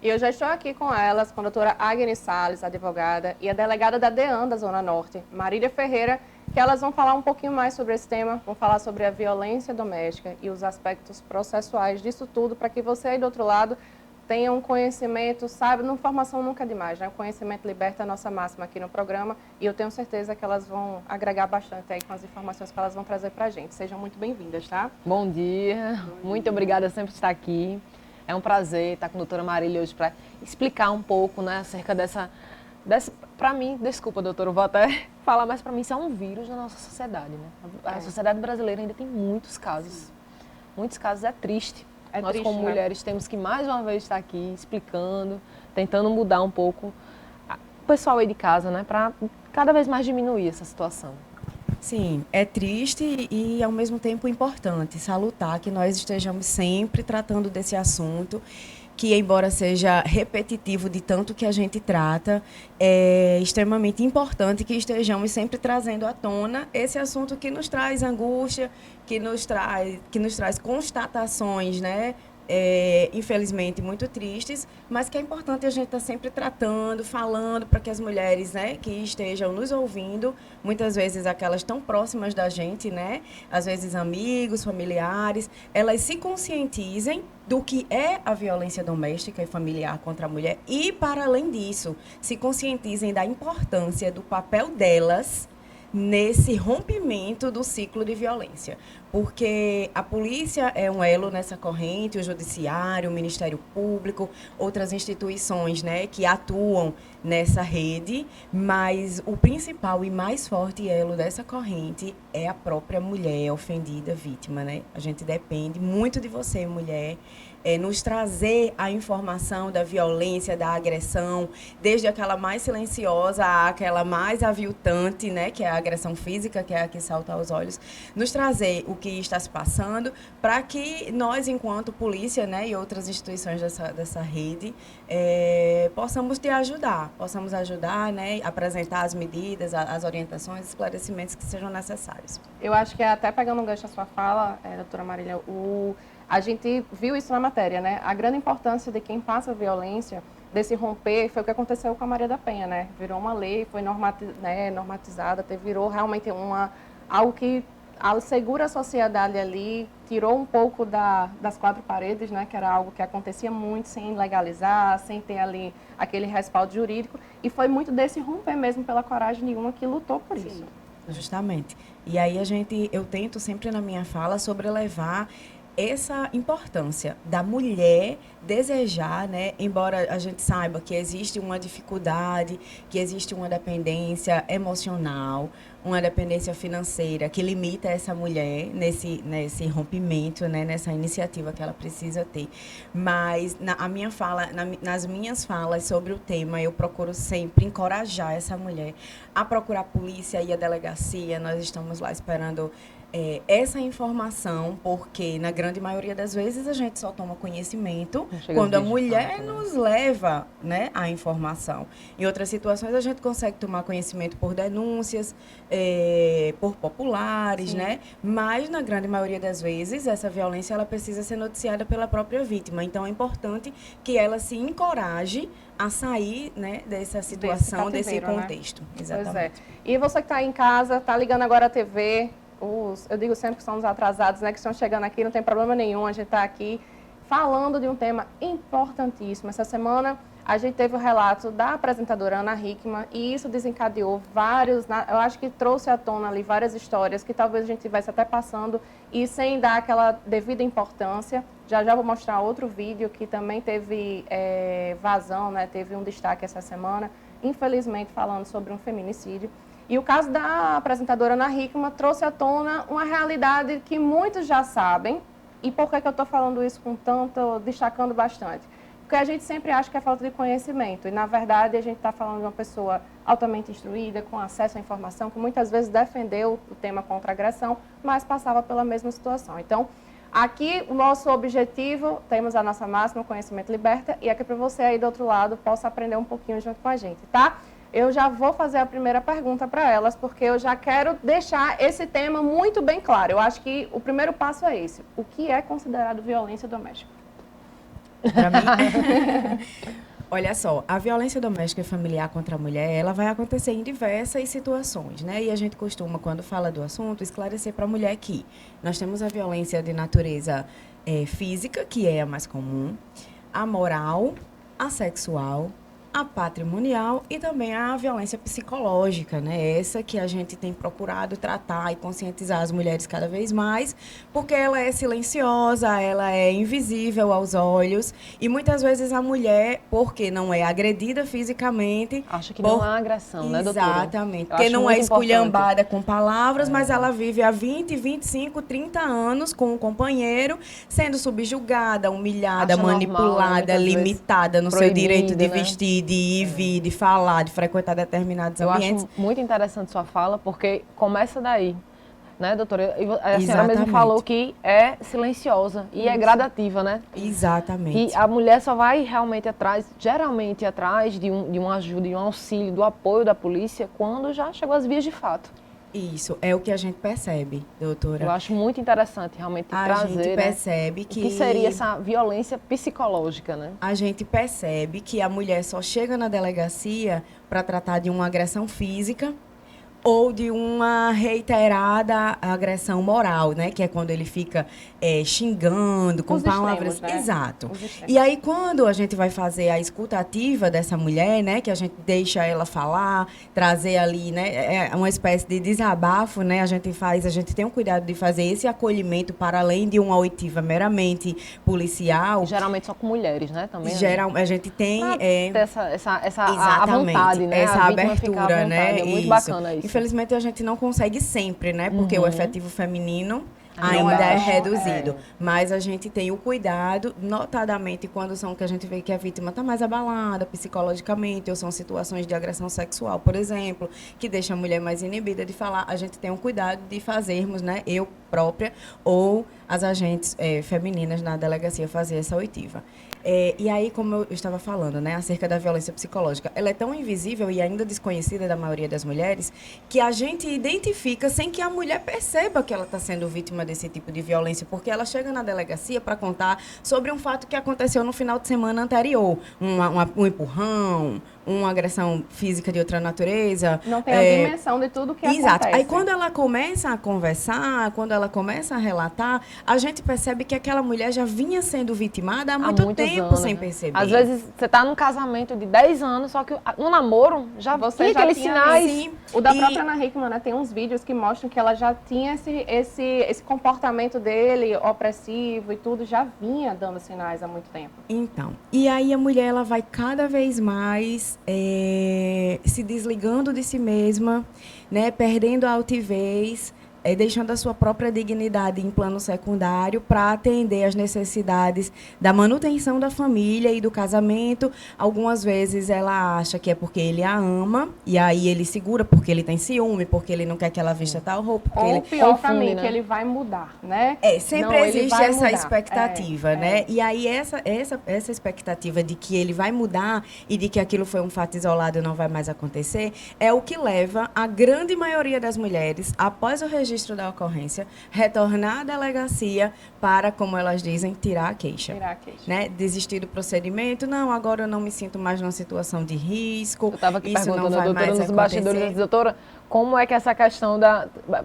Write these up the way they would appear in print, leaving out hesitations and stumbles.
E eu já estou aqui com elas, com a doutora Agnes Salles, advogada, e a delegada da DEAN da Zona Norte, Marília Ferreira, que elas vão falar um pouquinho mais sobre esse tema, vão falar sobre a violência doméstica e os aspectos processuais disso tudo, para que você aí do outro lado tenha um conhecimento, sabe, não informação nunca é demais, né? O conhecimento liberta a nossa máxima aqui no programa, e eu tenho certeza que elas vão agregar bastante aí com as informações que elas vão trazer para a gente. Sejam muito bem-vindas, tá? Bom dia, muito obrigada sempre por estar aqui. É um prazer estar com a doutora Marília hoje para explicar um pouco, né, acerca dessa para mim, desculpa, doutora, eu vou até falar, mas para mim isso é um vírus na nossa sociedade, né? A sociedade brasileira ainda tem muitos casos. Muitos casos é triste. Nós, triste, como né? mulheres, temos que mais uma vez estar aqui explicando, tentando mudar um pouco o pessoal aí de casa, né, para cada vez mais diminuir essa situação. Sim, é triste e, ao mesmo tempo, importante, salutar que nós estejamos sempre tratando desse assunto, que, embora seja repetitivo de tanto que a gente trata, é extremamente importante que estejamos sempre trazendo à tona esse assunto que nos traz angústia, que nos traz constatações, né? Infelizmente, muito tristes, mas que é importante a gente estar sempre tratando, falando, para que as mulheres, né, que estejam nos ouvindo, muitas vezes aquelas tão próximas da gente, né, às vezes amigos, familiares, elas se conscientizem do que é a violência doméstica e familiar contra a mulher e, para além disso, se conscientizem da importância do papel delas nesse rompimento do ciclo de violência. Porque a polícia é um elo nessa corrente, o judiciário, o Ministério Público, outras instituições, né, que atuam nessa rede, mas o principal e mais forte elo dessa corrente é a própria mulher ofendida, vítima, né? A gente depende muito de você, mulher, nos trazer a informação da violência, da agressão, desde aquela mais silenciosa àquela mais aviltante, né, que é a agressão física, que é a que salta aos olhos, nos trazer o que está se passando, para que nós, enquanto polícia, né, e outras instituições dessa rede, possamos te ajudar, né, apresentar as medidas, as orientações, esclarecimentos que sejam necessários. Eu acho que até pegando um gancho na sua fala, doutora Marília, a gente viu isso na matéria, né? A grande importância de quem passa violência, desse romper, foi o que aconteceu com a Maria da Penha, né? Virou uma lei, foi normatizada, virou realmente algo que segura a sociedade ali, tirou um pouco das quatro paredes, né? Que era algo que acontecia muito sem legalizar, sem ter ali aquele respaldo jurídico, e foi muito desse romper mesmo pela coragem nenhuma que lutou por isso. Justamente. E aí eu tento sempre na minha fala sobrelevar essa importância da mulher desejar, né, embora a gente saiba que existe uma dificuldade, que existe uma dependência emocional, uma dependência financeira que limita essa mulher nesse rompimento, né, nessa iniciativa que ela precisa ter. Mas nas minhas falas sobre o tema, eu procuro sempre encorajar essa mulher a procurar a polícia e a delegacia. Nós estamos lá esperando essa informação, porque na grande maioria das vezes a gente só toma conhecimento quando a mulher nos leva, né, a informação. Em outras situações a gente consegue tomar conhecimento por denúncias, por populares, né? Mas na grande maioria das vezes essa violência ela precisa ser noticiada pela própria vítima. Então é importante que ela se encoraje a sair, né, dessa situação, desse contexto. Né? Exatamente. Pois é. E você que está em casa, está ligando agora a TV, eu digo sempre que são os atrasados, né, que estão chegando aqui, não tem problema nenhum, a gente está aqui falando de um tema importantíssimo. Essa semana a gente teve o relato da apresentadora Ana Hickman e isso desencadeou eu acho que trouxe à tona ali várias histórias que talvez a gente estivesse até passando e sem dar aquela devida importância. Já vou mostrar outro vídeo que também teve vazão, né, teve um destaque essa semana, infelizmente falando sobre um feminicídio. E o caso da apresentadora Ana Hickman trouxe à tona uma realidade que muitos já sabem. E por que eu estou falando isso com tanto, destacando bastante? Porque a gente sempre acha que é falta de conhecimento. E, na verdade, a gente está falando de uma pessoa altamente instruída, com acesso à informação, que muitas vezes defendeu o tema contra a agressão, mas passava pela mesma situação. Então, aqui o nosso objetivo, temos a nossa máxima, conhecimento liberta, e é que para você aí do outro lado possa aprender um pouquinho junto com a gente, tá? Eu já vou fazer a primeira pergunta para elas, porque eu já quero deixar esse tema muito bem claro. Eu acho que o primeiro passo é esse. O que é considerado violência doméstica? Para mim, olha só, a violência doméstica e familiar contra a mulher, ela vai acontecer em diversas situações, né? E a gente costuma, quando fala do assunto, esclarecer para a mulher que nós temos a violência de natureza física, que é a mais comum, a moral, a sexual, a patrimonial e também a violência psicológica, né? Essa que a gente tem procurado tratar e conscientizar as mulheres cada vez mais, porque ela é silenciosa, ela é invisível aos olhos e muitas vezes a mulher, porque não é agredida fisicamente... Acho que não há agressão, né, doutora? Exatamente, porque não é esculhambada com palavras, mas ela vive há 20, 25, 30 anos com um companheiro, sendo subjugada, humilhada, manipulada, limitada no seu direito de vestir, de ir e vir, de falar, de frequentar determinados ambientes. Eu acho muito interessante sua fala, porque começa daí, né, doutora? A senhora mesmo falou que é silenciosa e é gradativa, né? Exatamente. E a mulher só vai realmente atrás, geralmente atrás de uma ajuda, de um auxílio, do apoio da polícia, quando já chegou às vias de fato. Isso, é o que a gente percebe, doutora. Eu acho muito interessante realmente trazer... A gente percebe que... O que seria essa violência psicológica, né? A gente percebe que a mulher só chega na delegacia para tratar de uma agressão física ou de uma reiterada agressão moral, né? Que é quando ele fica xingando com palavras... Extremos, né? Exato. E aí, quando a gente vai fazer a escuta ativa dessa mulher, né? Que a gente deixa ela falar, trazer ali, né? É uma espécie de desabafo, né? A gente tem o cuidado de fazer esse acolhimento para além de uma oitiva meramente policial. Geralmente só com mulheres, né? Também. A gente tem... ter essa a vontade, né? Essa abertura, né? É muito bacana isso. Infelizmente, a gente não consegue sempre, né? Porque o efetivo feminino ainda é reduzido. Mas a gente tem o cuidado, notadamente, quando são que a gente vê que a vítima está mais abalada psicologicamente, ou são situações de agressão sexual, por exemplo, que deixa a mulher mais inibida de falar, a gente tem o cuidado de fazermos, né? Eu própria ou as agentes femininas na delegacia fazer essa oitiva. E aí, como eu estava falando, né, acerca da violência psicológica, ela é tão invisível e ainda desconhecida da maioria das mulheres que a gente identifica sem que a mulher perceba que ela está sendo vítima desse tipo de violência, porque ela chega na delegacia para contar sobre um fato que aconteceu no final de semana anterior, um empurrão, uma agressão física de outra natureza. Não tem a dimensão de tudo que acontece. Exato. Aí quando ela começa a conversar, quando ela começa a relatar, a gente percebe que aquela mulher já vinha sendo vitimada há muito tempo sem perceber. Às vezes você está num casamento de 10 anos, só que no namoro já tinha aqueles sinais. Sim. O da própria Ana Hickman, né, tem uns vídeos que mostram que ela já tinha esse comportamento dele opressivo e tudo, já vinha dando sinais há muito tempo. Então, e aí a mulher ela vai cada vez mais se desligando de si mesma, né, perdendo a altivez, deixando a sua própria dignidade em plano secundário para atender às necessidades da manutenção da família e do casamento. Algumas vezes ela acha que é porque ele a ama, e aí ele segura porque ele tem ciúme, porque ele não quer que ela vista tal roupa. Ou ele pior para mim, que ele vai mudar, né? Sempre existe essa expectativa, né? E aí essa expectativa de que ele vai mudar e de que aquilo foi um fato isolado e não vai mais acontecer, é o que leva a grande maioria das mulheres, após o registro da ocorrência, retornar à delegacia para, como elas dizem, tirar a queixa. Né? Desistir do procedimento. Não, agora eu não me sinto mais numa situação de risco. Eu estava aqui isso perguntando não vai a doutora mais nos bastidores, acontecer. doutora, como é que essa questão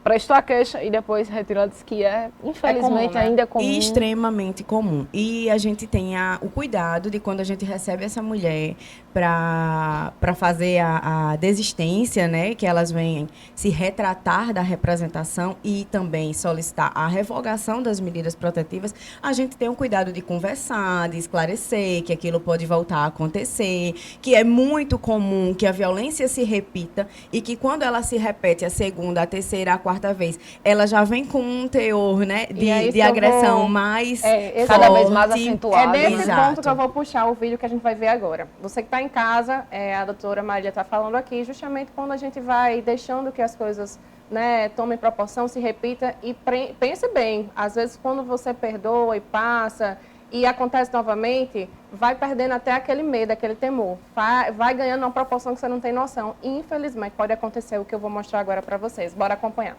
prestou a queixa e depois retirou, diz que infelizmente, comum, né? ainda é comum. Extremamente comum. E a gente tem o cuidado de, quando a gente recebe essa mulher para fazer a desistência, né, que elas venham se retratar da representação e também solicitar a revogação das medidas protetivas, a gente tem o cuidado de conversar, de esclarecer que aquilo pode voltar a acontecer, que é muito comum que a violência se repita e que quando ela se repete a segunda, a terceira, a quarta vez, ela já vem com um teor, né, de agressão mais cada vez mais acentuado. É nesse Exato. ponto que eu vou puxar o vídeo que a gente vai ver agora. Você que está em casa, a doutora Maria está falando aqui, justamente quando a gente vai deixando que as coisas, né, tomem proporção, se repita, e pense bem, às vezes quando você perdoa e passa e acontece novamente, vai perdendo até aquele medo, aquele temor, vai ganhando uma proporção que você não tem noção. E, infelizmente, pode acontecer o que eu vou mostrar agora para vocês. Bora acompanhar.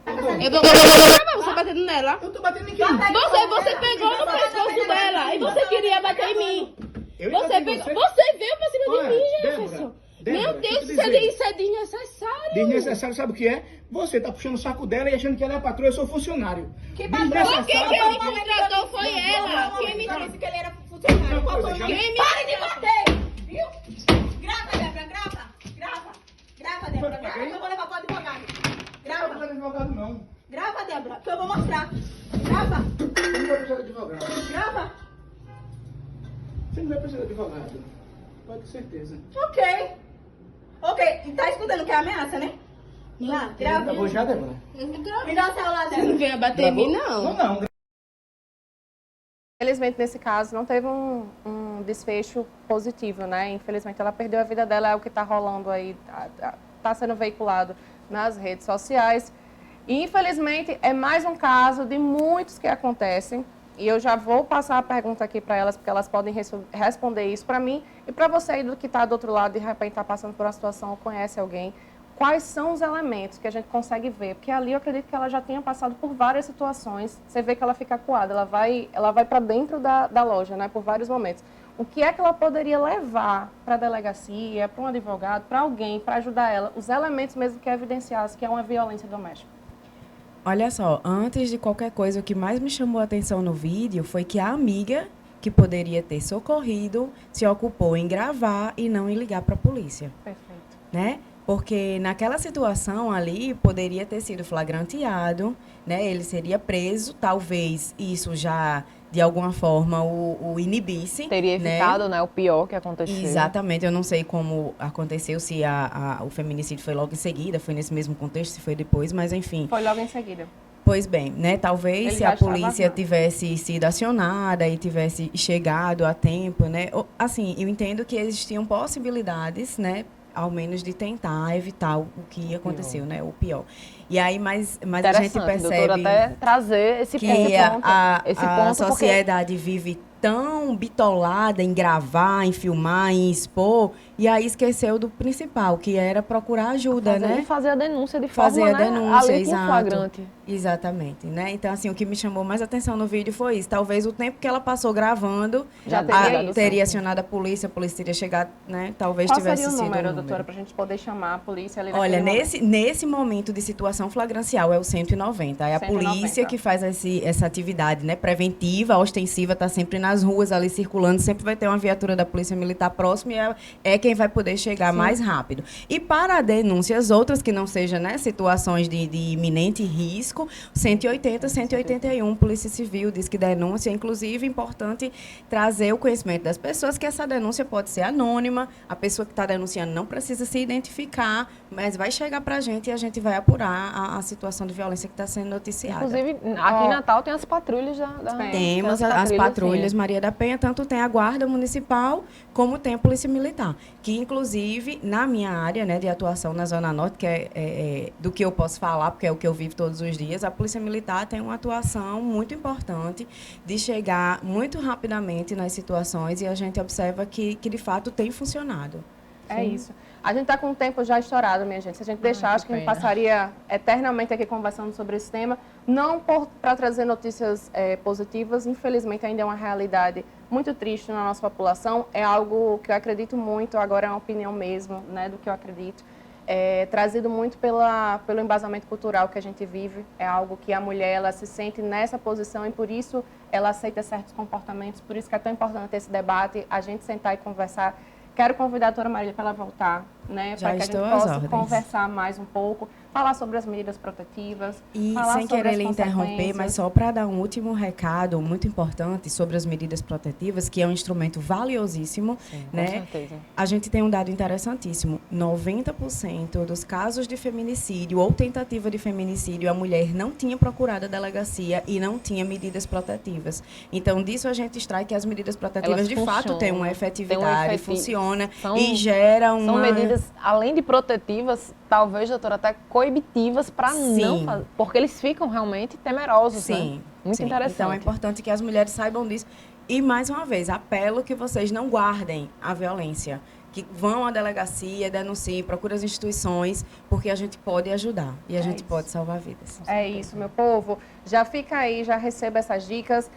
Eu mas você batendo nela. Eu tô batendo em quem? Você pegou no pescoço dela e você queria bater em mim. Você veio pra cima de mim, Jefferson. Meu Deus, isso é desnecessário. Desnecessário, sabe o que é? Você tá puxando o saco dela e achando que ela é patroa, eu sou funcionário. Quem me contratou foi ela. Quem me disse que ele era funcionário? Pare de bater! Viu? Grava, Débora, grava. Grava, Débora. Grava que eu vou levar pro advogado. Grava. Não precisa de advogado, não. Grava, Débora, que eu vou mostrar. Grava. Você não vai precisar de advogado. Grava. Você não vai precisar de advogado. Pode ter certeza. Ok, tá escutando que é ameaça, né? Lá, grava. Gravou já, Débora? Me dá o celular dela. Você não venha bater em mim, não. Não. Infelizmente, nesse caso, não teve um desfecho positivo, né? Infelizmente, ela perdeu a vida dela, é o que está rolando aí, está sendo veiculado nas redes sociais. E, infelizmente, é mais um caso de muitos que acontecem. E eu já vou passar a pergunta aqui para elas, porque elas podem responder isso para mim. E para você aí que está do outro lado, de repente está passando por uma situação ou conhece alguém, quais são os elementos que a gente consegue ver? Porque ali eu acredito que ela já tinha passado por várias situações. Você vê que ela fica acuada, ela vai para dentro da loja, né, por vários momentos. O que é que ela poderia levar para a delegacia, para um advogado, para alguém, para ajudar ela? Os elementos mesmo que evidenciassem que é uma violência doméstica. Olha só, antes de qualquer coisa, o que mais me chamou a atenção no vídeo foi que a amiga, que poderia ter socorrido, se ocupou em gravar e não em ligar para a polícia. Perfeito. Né? Porque naquela situação ali poderia ter sido flagranteado, né? Ele seria preso, talvez isso já de alguma forma o inibisse. Teria evitado, né, o pior que aconteceu. Exatamente, eu não sei como aconteceu, se o feminicídio foi logo em seguida, foi nesse mesmo contexto, se foi depois, mas enfim. Foi logo em seguida. Pois bem, né? Talvez Ele se já a estava polícia armado. tivesse sido acionada e tivesse chegado a tempo, né? Assim, eu entendo que existiam possibilidades, né? Ao menos de tentar evitar o que aconteceu, né? O pior. E aí, mas a gente percebe doutora, até trazer esse que ponto. a sociedade vive tão bitolada em gravar, em filmar, em expor, e aí esqueceu do principal, que era procurar ajuda, né? Fazer a denúncia de forma, Fazer a denúncia, ali com exato. flagrante. Exatamente, né? Então, assim, o que me chamou mais atenção no vídeo foi isso. Talvez o tempo que ela passou gravando, Já teria teria acionado a polícia teria chegado, né? Talvez Qual tivesse seria o sido número, o número. doutora, para a gente poder chamar a polícia ali Olha, naquele momento? nesse momento de situação flagrancial é o 190. É a 190. polícia que faz essa atividade, né, preventiva, ostensiva, está sempre nas ruas ali circulando, sempre vai ter uma viatura da Polícia Militar próxima e é quem vai poder chegar mais rápido. E para denúncias outras que não sejam, né, situações de iminente risco, 180, 181, Polícia Civil diz que denúncia, inclusive importante trazer o conhecimento das pessoas que essa denúncia pode ser anônima, a pessoa que está denunciando não precisa se identificar, mas vai chegar para a gente e a gente vai apurar a situação de violência que está sendo noticiada. Inclusive, aqui em Natal tem as patrulhas Temos as patrulhas Maria da Penha, tanto tem a Guarda Municipal, como tem a Polícia Militar, que inclusive na minha área, né, de atuação na Zona Norte, que é do que eu posso falar, porque é o que eu vivo todos os dias, a Polícia Militar tem uma atuação muito importante de chegar muito rapidamente nas situações e a gente observa que de fato tem funcionado. É isso. A gente está com o tempo já estourado, minha gente. Se a gente deixar, acho que a gente passaria eternamente aqui conversando sobre esse tema. Não para trazer notícias positivas, infelizmente ainda é uma realidade muito triste na nossa população. É algo que eu acredito muito, agora é uma opinião mesmo, né, do que eu acredito. Trazido muito pelo embasamento cultural que a gente vive. É algo que a mulher ela se sente nessa posição e por isso ela aceita certos comportamentos. Por isso que é tão importante esse debate, a gente sentar e conversar. Quero convidar a doutora Marília para ela voltar, né, para que a gente possa conversar mais um pouco, falar sobre as medidas protetivas. E falar sem sobre querer as lhe interromper, mas só para dar um último recado muito importante sobre as medidas protetivas, que é um instrumento valiosíssimo, né? Com certeza. A gente tem um dado interessantíssimo. 90% dos casos de feminicídio ou tentativa de feminicídio, a mulher não tinha procurado a delegacia e não tinha medidas protetivas. Então, disso a gente extrai que as medidas protetivas, Elas de funcionam, fato, têm uma efetividade, funciona São- e gera uma... São medidas, além de protetivas, talvez, doutora, até coibitivas para não fazer. Porque eles ficam realmente temerosos, Sim, né? Muito sim. interessante. Então, é importante que as mulheres saibam disso. E, mais uma vez, apelo que vocês não guardem a violência, que vão à delegacia, denunciem, procurem as instituições, porque a gente pode ajudar e a gente pode salvar vidas. É isso, meu povo. Já fica aí, já receba essas dicas.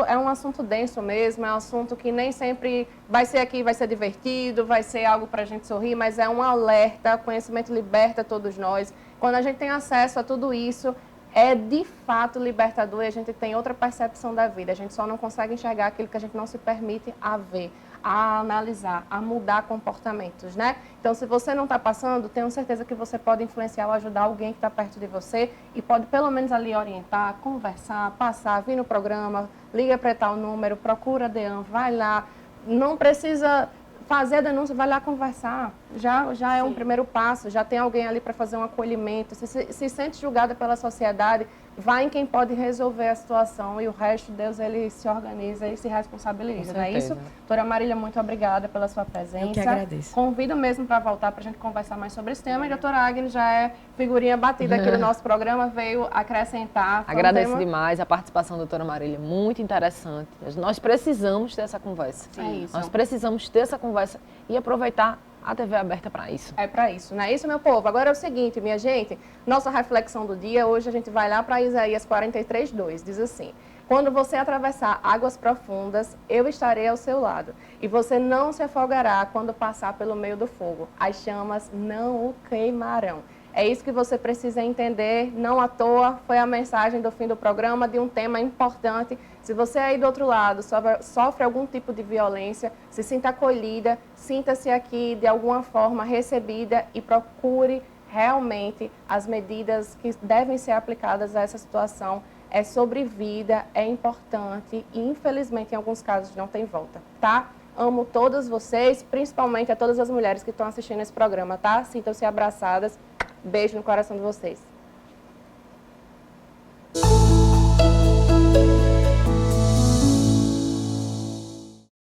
É um assunto denso mesmo, é um assunto que nem sempre vai ser aqui, vai ser divertido, vai ser algo para a gente sorrir, mas é um alerta, conhecimento liberta todos nós. Quando a gente tem acesso a tudo isso, é de fato libertador e a gente tem outra percepção da vida. A gente só não consegue enxergar aquilo que a gente não se permite a ver, a analisar, a mudar comportamentos, né? Então, se você não está passando, tenho certeza que você pode influenciar ou ajudar alguém que está perto de você e pode pelo menos ali orientar, conversar, passar, vir no programa, liga para tal número, procura a DEAN, vai lá. Não precisa fazer a denúncia, vai lá conversar. Já é um primeiro passo, já tem alguém ali para fazer um acolhimento. Se sente julgada pela sociedade, vai em quem pode resolver a situação e o resto, Deus, ele se organiza e se responsabiliza, não é isso? Doutora Marília, muito obrigada pela sua presença. Eu que agradeço. Convido mesmo para voltar para a gente conversar mais sobre esse tema. E a doutora Agnes já é figurinha batida aqui do nosso programa, veio acrescentar. Agradeço demais a participação da doutora Marília, muito interessante. Nós precisamos ter essa conversa. É isso. Nós precisamos ter essa conversa e aproveitar a TV aberta para isso. É para isso, não é isso, meu povo? Agora é o seguinte, minha gente, nossa reflexão do dia, hoje a gente vai lá para Isaías 43:2, diz assim: quando você atravessar águas profundas, eu estarei ao seu lado, e você não se afogará quando passar pelo meio do fogo. As chamas não o queimarão. É isso que você precisa entender, não à toa, foi a mensagem do fim do programa de um tema importante. Se você aí do outro lado sofre algum tipo de violência, se sinta acolhida, sinta-se aqui de alguma forma recebida e procure realmente as medidas que devem ser aplicadas a essa situação. É sobre vida, é importante e infelizmente em alguns casos não tem volta, tá? Amo todas vocês, principalmente a todas as mulheres que estão assistindo esse programa, tá? Sintam-se abraçadas. Beijo no coração de vocês.